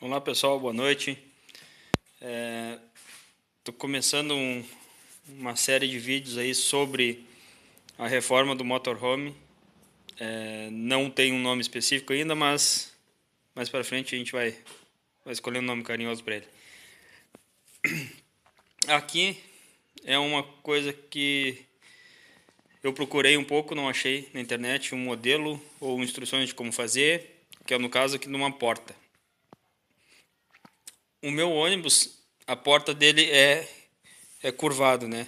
Olá pessoal, boa noite. Estou começando uma série de vídeos aí sobre a reforma do motorhome. Não tem um nome específico ainda, mas mais para frente a gente vai escolher um nome carinhoso para ele. Aqui é uma coisa que eu procurei um pouco, não achei na internet um modelo ou instruções de como fazer, que é no caso aqui de uma porta. O meu ônibus, a porta dele é curvado, né?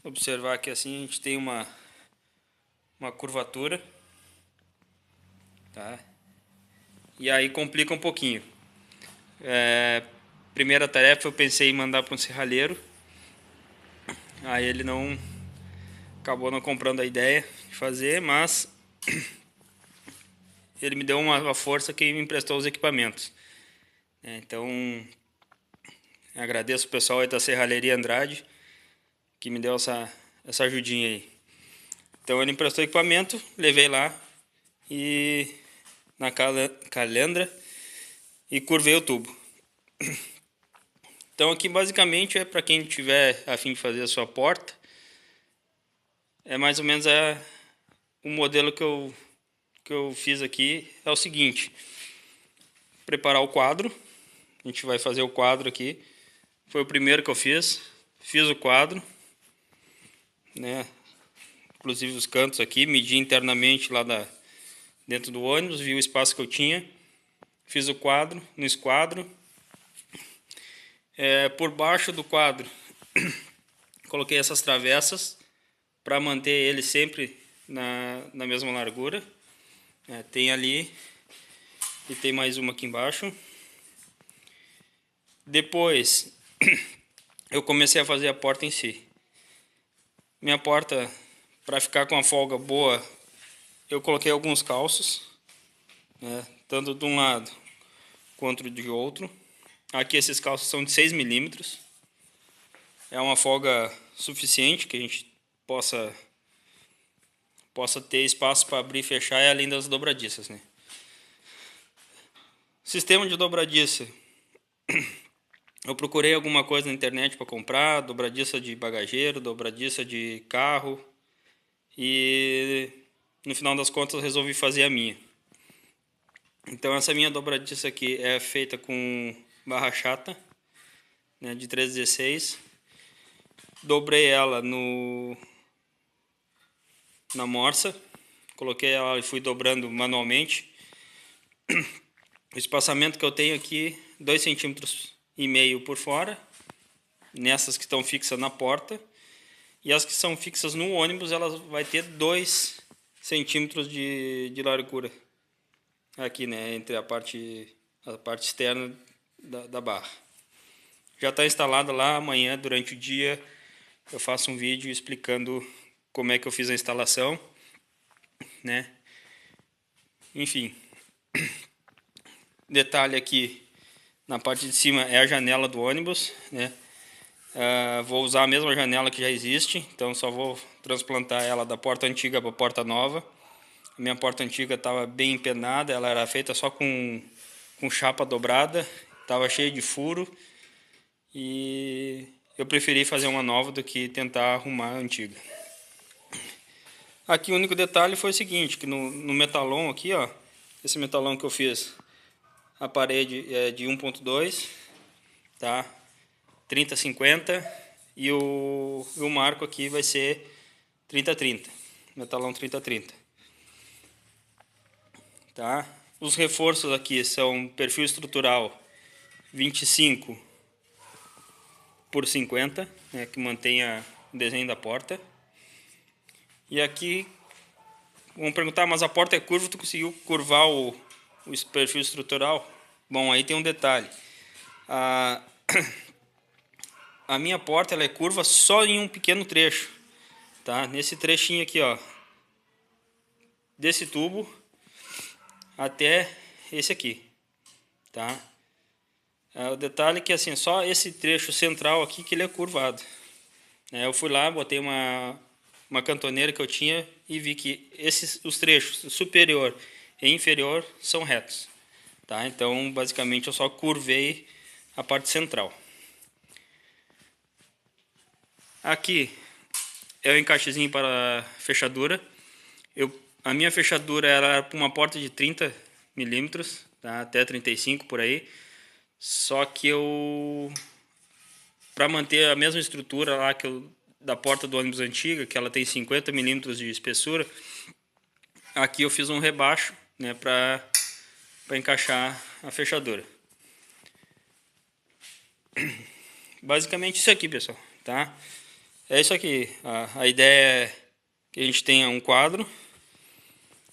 Observar que assim a gente tem uma curvatura, tá? E aí complica um pouquinho. Primeira tarefa eu pensei em mandar para um serralheiro, aí ele acabou não comprando a ideia de fazer, mas ele me deu uma força que me emprestou os equipamentos. Então agradeço o pessoal aí da Serralheria Andrade que me deu essa ajudinha aí. Então ele emprestou o equipamento, levei lá e na calandra e curvei o tubo. Então aqui basicamente é para quem tiver a fim de fazer a sua porta. É mais ou menos o modelo que eu fiz aqui é o seguinte: preparar o quadro. A gente vai fazer o quadro aqui. Foi o primeiro que eu fiz. Fiz o quadro, né? Inclusive os cantos aqui, medi internamente lá dentro do ônibus, vi o espaço que eu tinha. Fiz o quadro, no esquadro. Por baixo do quadro, coloquei essas travessas para manter ele sempre na mesma largura. Tem ali e tem mais uma aqui embaixo. Depois eu comecei a fazer a porta em si. Minha porta, para ficar com a folga boa, eu coloquei alguns calços, né, tanto de um lado quanto de outro. Aqui esses calços são de 6 milímetros. É uma folga suficiente que a gente possa ter espaço para abrir e fechar, e além das dobradiças, né? Sistema de dobradiça. Eu procurei alguma coisa na internet para comprar, dobradiça de bagageiro, dobradiça de carro, e no final das contas resolvi fazer a minha. Então essa minha dobradiça aqui é feita com barra chata, né, de 3,16. Dobrei ela na morsa, coloquei ela e fui dobrando manualmente. O espaçamento que eu tenho aqui, 2,5 cm por fora, nessas que estão fixas na porta, e as que são fixas no ônibus, elas vai ter 2 centímetros de largura aqui, né, entre a parte externa da barra. Já está instalada lá. Amanhã, durante o dia, eu faço um vídeo explicando como é que eu fiz a instalação, né? Enfim, detalhe aqui na parte de cima é a janela do ônibus, né? Vou usar a mesma janela que já existe, então só vou transplantar ela da porta antiga para a porta nova. A minha porta antiga estava bem empenada, ela era feita só com chapa dobrada, estava cheia de furo, e eu preferi fazer uma nova do que tentar arrumar a antiga. Aqui o único detalhe foi o seguinte, que no metalon aqui, ó, esse metalon que eu fiz, a parede é de 1.2, tá? 30-50, e o marco aqui vai ser 30-30, metalon 30-30. Tá? Os reforços aqui são perfil estrutural 25x50, né, que mantém o desenho da porta. E aqui, vão perguntar, mas a porta é curva, tu conseguiu curvar o perfil estrutural? Bom, aí tem um detalhe. A minha porta ela é curva só em um pequeno trecho, tá? Nesse trechinho aqui, ó, desse tubo até esse aqui, tá? O detalhe é que assim, só esse trecho central aqui que ele é curvado. Eu fui lá, botei uma cantoneira que eu tinha e vi que os trechos superior e inferior são retos. tá? Então, basicamente, eu só curvei a parte central. Aqui é o encaixezinho para a fechadura. A minha fechadura era para uma porta de 30 milímetros, tá? Até 35 por aí. Só que para manter a mesma estrutura lá da porta do ônibus antiga, que ela tem 50 milímetros de espessura, aqui eu fiz um rebaixo, né, para encaixar a fechadura. Basicamente isso aqui, pessoal, tá? É isso aqui. A ideia é que a gente tenha um quadro,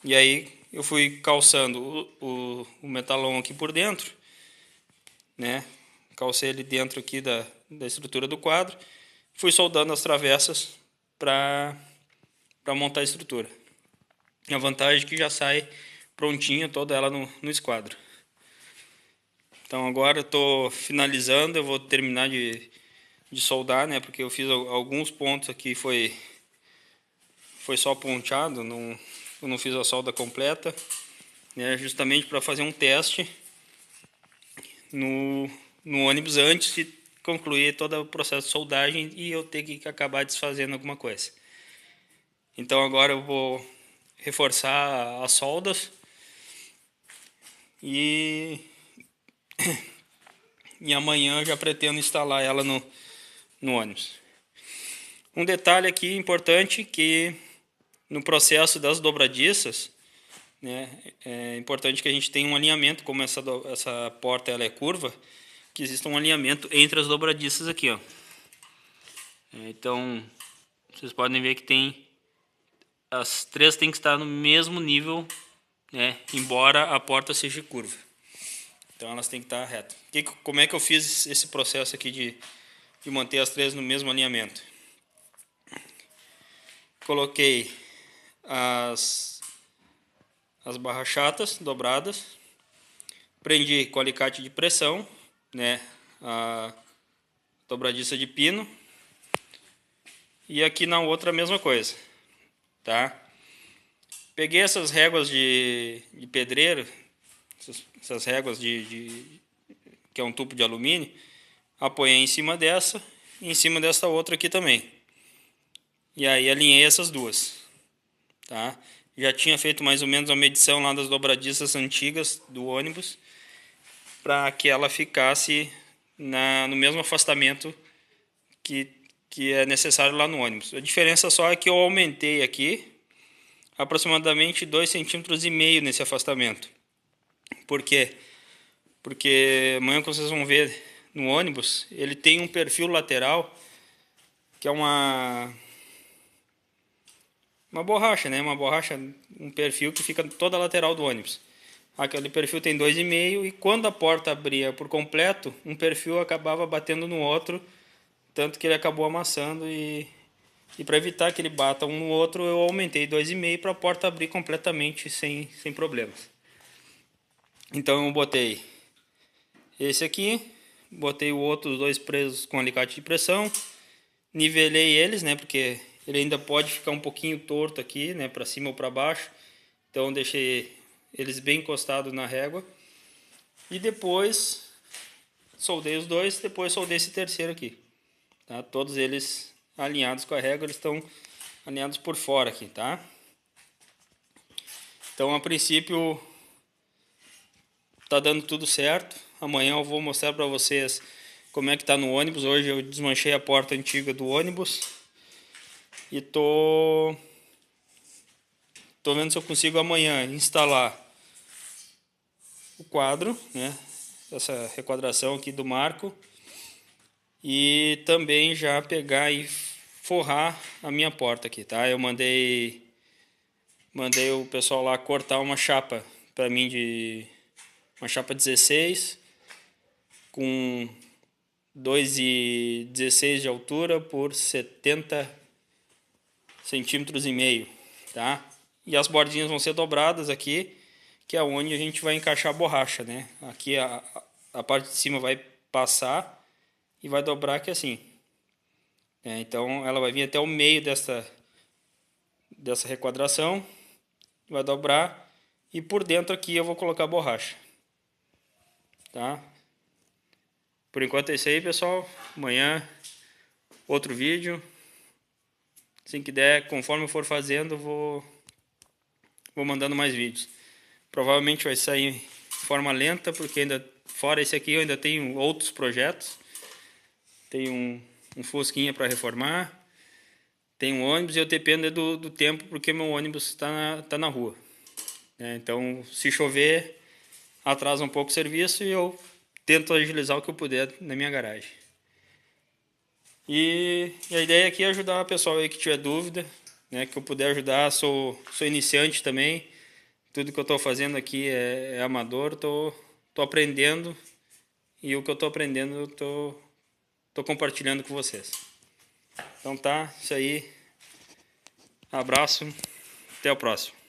e aí eu fui calçando o metalon aqui por dentro, né? Calcei ele dentro aqui da estrutura do quadro, fui soldando as travessas para montar a estrutura. A vantagem é que já sai prontinha toda ela no esquadro. Então agora eu estou finalizando, eu vou terminar de soldar, né? Porque eu fiz alguns pontos aqui, foi só ponteado, eu não fiz a solda completa, né? Justamente para fazer um teste no ônibus antes de concluir todo o processo de soldagem e eu ter que acabar desfazendo alguma coisa. Então agora eu vou reforçar as soldas e amanhã eu já pretendo instalar ela no ônibus. Um detalhe aqui importante, que no processo das dobradiças, né, é importante que a gente tenha um alinhamento, como essa porta ela é curva, que exista um alinhamento entre as dobradiças aqui, ó. Então, vocês podem ver que as três têm que estar no mesmo nível, né, embora a porta seja curva. Então elas têm que estar retas. Como é que eu fiz esse processo aqui de manter as três no mesmo alinhamento? Coloquei as barras chatas dobradas, prendi com alicate de pressão, né, a dobradiça de pino, e aqui na outra a mesma coisa, tá? Peguei essas réguas de pedreiro, essas réguas que é um tubo de alumínio, apoiei em cima dessa e em cima dessa outra aqui também. E aí alinhei essas duas, tá? Já tinha feito mais ou menos a medição lá das dobradiças antigas do ônibus, para que ela ficasse no mesmo afastamento que é necessário lá no ônibus. A diferença só é que eu aumentei aqui aproximadamente 2,5 centímetros nesse afastamento. Por quê? Porque amanhã, como vocês vão ver no ônibus, ele tem um perfil lateral que é uma borracha, né? Uma borracha, um perfil que fica toda a lateral do ônibus. Aquele perfil tem 2,5 e quando a porta abria por completo, um perfil acabava batendo no outro, tanto que ele acabou amassando e para evitar que ele bata um no outro, eu aumentei 2,5 para a porta abrir completamente sem problemas. Então eu botei esse aqui, botei os dois presos com alicate de pressão, nivelei eles, né, porque ele ainda pode ficar um pouquinho torto aqui, né, para cima ou para baixo. Então deixei eles bem encostados na régua. E depois soldei os dois, depois soldei esse terceiro aqui. Tá? Todos eles alinhados com a régua, eles estão alinhados por fora aqui, tá? Então, a princípio, tá dando tudo certo. Amanhã eu vou mostrar para vocês como é que tá no ônibus. Hoje eu desmanchei a porta antiga do ônibus e tô vendo se eu consigo amanhã instalar o quadro, né? Essa requadração aqui do marco, e também já pegar e forrar a minha porta aqui, tá? Eu mandei o pessoal lá cortar uma chapa para mim, de uma chapa 16 com 2,16 de altura por 70 centímetros e meio, tá? E as bordinhas vão ser dobradas aqui, que é onde a gente vai encaixar a borracha, né? Aqui a parte de cima vai passar e vai dobrar aqui assim. Então ela vai vir até o meio dessa requadração, vai dobrar, e por dentro aqui eu vou colocar a borracha. tá? Por enquanto é isso aí, pessoal. Amanhã outro vídeo. Assim que der, conforme eu for fazendo, vou mandando mais vídeos. Provavelmente vai sair de forma lenta, porque ainda fora esse aqui eu ainda tenho outros projetos. Tenho um Fusquinha para reformar. Tenho um ônibus e eu dependo do tempo, porque meu ônibus está na rua. Então, se chover, atrasa um pouco o serviço e eu tento agilizar o que eu puder na minha garagem. E a ideia aqui é ajudar o pessoal aí que tiver dúvida, né, que eu puder ajudar. Sou iniciante também. Tudo que eu estou fazendo aqui é amador, tô aprendendo, e o que eu estou aprendendo eu tô compartilhando com vocês. Então tá, isso aí. Abraço, até o próximo.